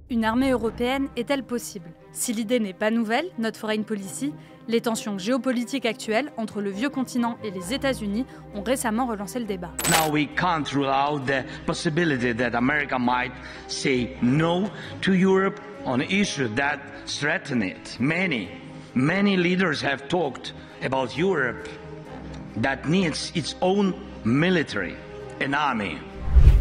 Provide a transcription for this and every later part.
Une armée européenne est-elle possible? Si l'idée n'est pas nouvelle, notre foreign policy, les tensions géopolitiques actuelles entre le vieux continent et les États-Unis ont récemment relancé le débat. Now we can't rule out the possibility that America might say no to Europe on issues that threaten it. Many leaders have talked about Europe that needs its own military, an army.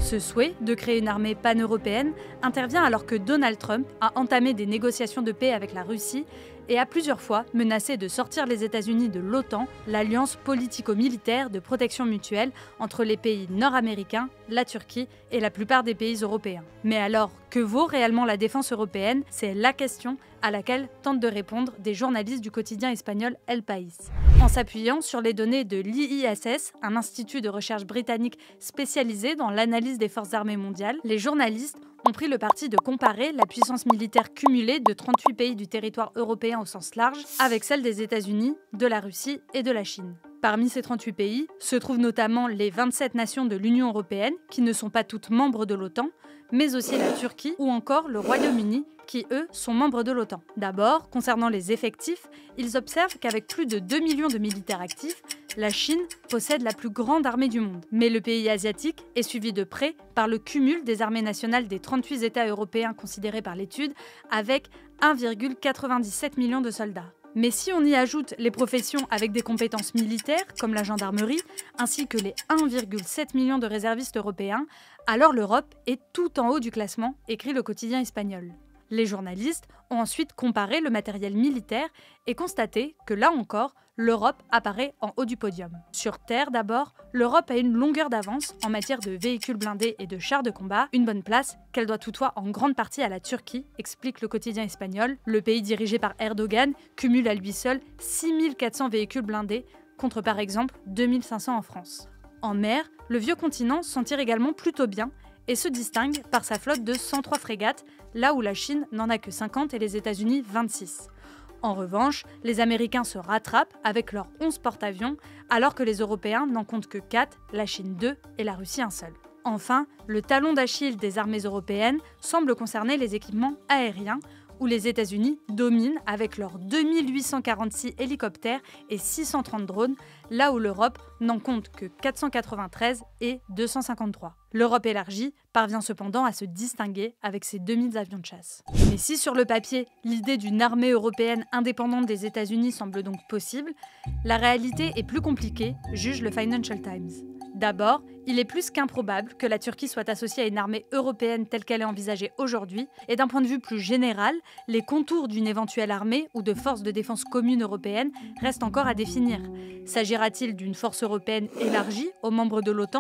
Ce souhait de créer une armée pan-européenne intervient alors que Donald Trump a entamé des négociations de paix avec la Russie et a plusieurs fois menacé de sortir les États-Unis de l'OTAN, l'alliance politico-militaire de protection mutuelle entre les pays nord-américains, la Turquie et la plupart des pays européens. Mais alors, que vaut réellement la défense européenne? C'est la question à laquelle tentent de répondre des journalistes du quotidien espagnol El País. En s'appuyant sur les données de l'IISS, un institut de recherche britannique spécialisé dans l'analyse des forces armées mondiales, les journalistes ont pris le parti de comparer la puissance militaire cumulée de 38 pays du territoire européen au sens large avec celle des États-Unis, de la Russie et de la Chine. Parmi ces 38 pays se trouvent notamment les 27 nations de l'Union européenne, qui ne sont pas toutes membres de l'OTAN, mais aussi la Turquie ou encore le Royaume-Uni, qui eux sont membres de l'OTAN. D'abord, concernant les effectifs, ils observent qu'avec plus de 2 millions de militaires actifs, la Chine possède la plus grande armée du monde. Mais le pays asiatique est suivi de près par le cumul des armées nationales des 38 États européens considérés par l'étude, avec 1,97 million de soldats. Mais si on y ajoute les professions avec des compétences militaires, comme la gendarmerie, ainsi que les 1,7 million de réservistes européens, alors l'Europe est tout en haut du classement, écrit le quotidien espagnol. Les journalistes ont ensuite comparé le matériel militaire et constaté que là encore, l'Europe apparaît en haut du podium. Sur terre d'abord, l'Europe a une longueur d'avance en matière de véhicules blindés et de chars de combat, une bonne place qu'elle doit toutefois en grande partie à la Turquie, explique le quotidien espagnol. Le pays dirigé par Erdogan cumule à lui seul 6400 véhicules blindés, contre par exemple 2500 en France. En mer, le vieux continent s'en tire également plutôt bien et se distingue par sa flotte de 103 frégates, là où la Chine n'en a que 50 et les États-Unis 26. En revanche, les Américains se rattrapent avec leurs 11 porte-avions, alors que les Européens n'en comptent que 4, la Chine 2 et la Russie 1 seul. Enfin, le talon d'Achille des armées européennes semble concerner les équipements aériens, où les États-Unis dominent avec leurs 2846 hélicoptères et 630 drones, là où l'Europe n'en compte que 493 et 253. L'Europe élargie parvient cependant à se distinguer avec ses 2000 avions de chasse. Mais si sur le papier, l'idée d'une armée européenne indépendante des États-Unis semble donc possible, la réalité est plus compliquée, juge le Financial Times. D'abord, il est plus qu'improbable que la Turquie soit associée à une armée européenne telle qu'elle est envisagée aujourd'hui, et d'un point de vue plus général, les contours d'une éventuelle armée ou de force de défense commune européenne restent encore à définir. S'agira-t-il d'une force européenne élargie aux membres de l'OTAN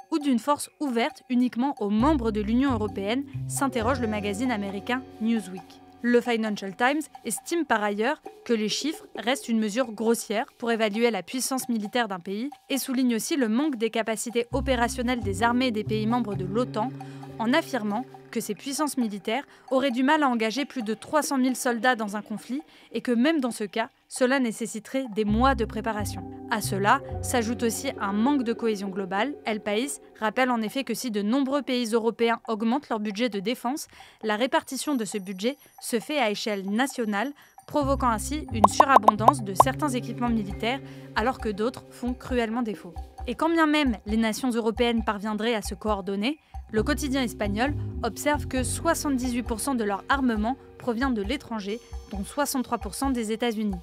ou d'une force ouverte uniquement aux membres de l'Union européenne, s'interroge le magazine américain Newsweek. Le Financial Times estime par ailleurs que les chiffres restent une mesure grossière pour évaluer la puissance militaire d'un pays et souligne aussi le manque des capacités opérationnelles des armées des pays membres de l'OTAN en affirmant que ces puissances militaires auraient du mal à engager plus de 300 000 soldats dans un conflit et que même dans ce cas, cela nécessiterait des mois de préparation. À cela s'ajoute aussi un manque de cohésion globale. El País rappelle en effet que si de nombreux pays européens augmentent leur budget de défense, la répartition de ce budget se fait à échelle nationale, provoquant ainsi une surabondance de certains équipements militaires alors que d'autres font cruellement défaut. Et quand bien même les nations européennes parviendraient à se coordonner, le quotidien espagnol observe que 78% de leur armement provient de l'étranger, dont 63% des États-Unis.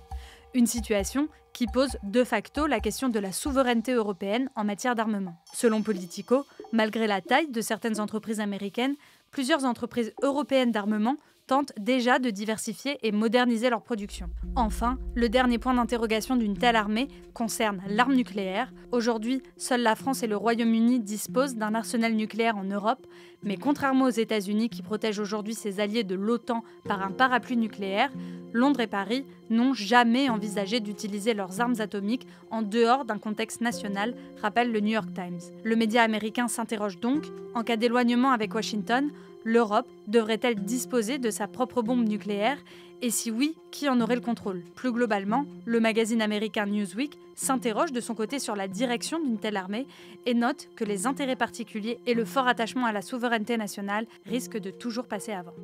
Une situation qui pose de facto la question de la souveraineté européenne en matière d'armement. Selon Politico, malgré la taille de certaines entreprises américaines, plusieurs entreprises européennes d'armement tentent déjà de diversifier et moderniser leur production. Enfin, le dernier point d'interrogation d'une telle armée concerne l'arme nucléaire. Aujourd'hui, seuls la France et le Royaume-Uni disposent d'un arsenal nucléaire en Europe, mais contrairement aux États-Unis qui protègent aujourd'hui ses alliés de l'OTAN par un parapluie nucléaire, Londres et Paris n'ont jamais envisagé d'utiliser leurs armes atomiques en dehors d'un contexte national, rappelle le New York Times. Le média américain s'interroge donc, en cas d'éloignement avec Washington, l'Europe devrait-elle disposer de sa propre bombe nucléaire? Et si oui, qui en aurait le contrôle? Plus globalement, le magazine américain Newsweek s'interroge de son côté sur la direction d'une telle armée et note que les intérêts particuliers et le fort attachement à la souveraineté nationale risquent de toujours passer avant.